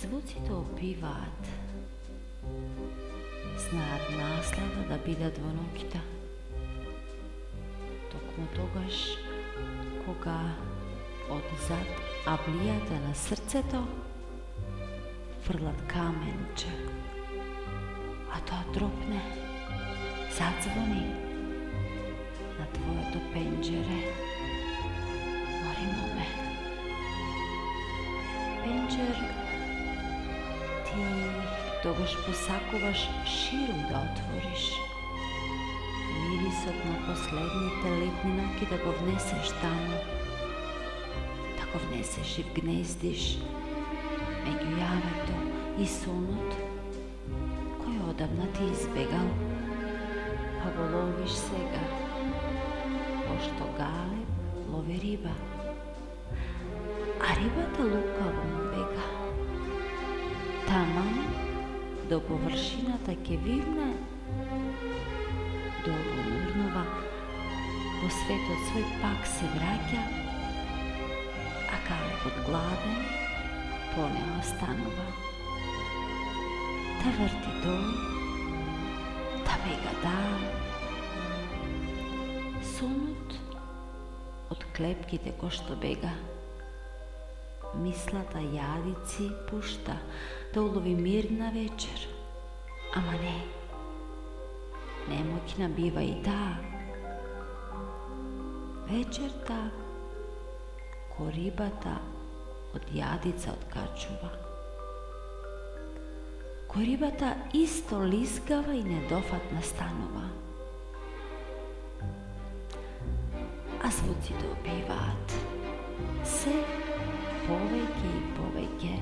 Звуците опиваат, знаат наслада да бидат во ноќта. Токму тогаш, кога одзад авлијата на срцето фрлат каменче, а тоа тропне, зазвони на твоето пенџере. Мори моме, пенџер, ти тогаш посакуваш ширум да отвориш, мирисот на последните летни ноќи да го внесеш таму, да го внесеш и вгнездиш меѓу јавето и сонот, кој одамна ти избегал, па го ловиш сега, пошто галеб лови риба, а рибата лукаво му бега. Таман до површината ќе вивне, долу нурнува, во светот свој пак се враќа, а галебот гладен по него станува. Та врти тој, та бега дан. Сонот од клепките кошто бега, мислата јадици пушта да улови мирна вечер, ама не, немоќна бива и таа. Вечерта ко рибата од јадица откачува. Кој рибата исто лискава и недофатна станува. А звуците опиваат се повеќе и повеќе.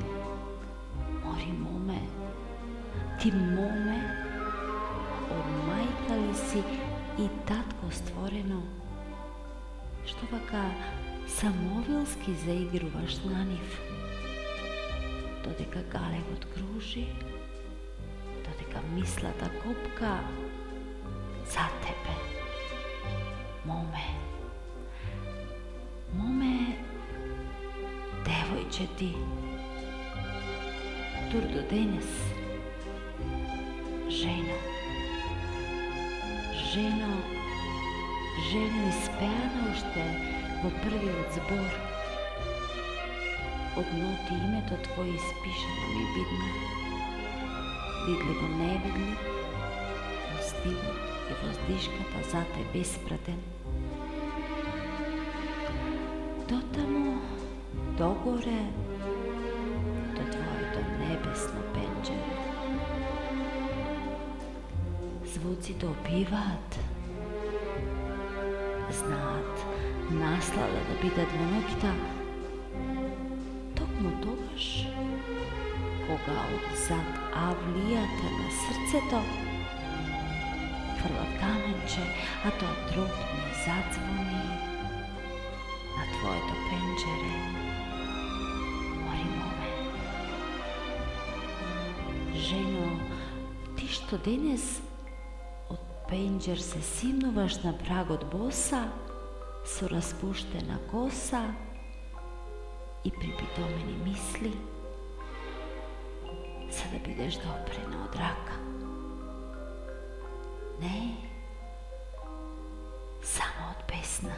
Мори моме, ти моме, од мајка ли си и татко створено, што вака самовилски заигруваш на нив, додека галебот кружи, додека мислата копка за тебе. Моме, моме, девојче ти, тур до денес, жено, жено, жено испеана уште во првиот збор. Од ноти името твое испишано ми видно, видливо невидлив, воздивот и воздишката за те беспратен. Дотаму, догоре, до твоето небесно пенџере. Звуците опиваат, знаат наслада да бидат во ноќта, токму тогаш, кога одзад авлијата на срцето фрлат каменче, а тоа тропне, зазвони на твоето пенџере. Мори моме, жено, ти што денес од пенџер се симнуваш на прагот боса, со распуштена коса и припитомени мисли, за да бидеш допрена од рака. Не, само од песна.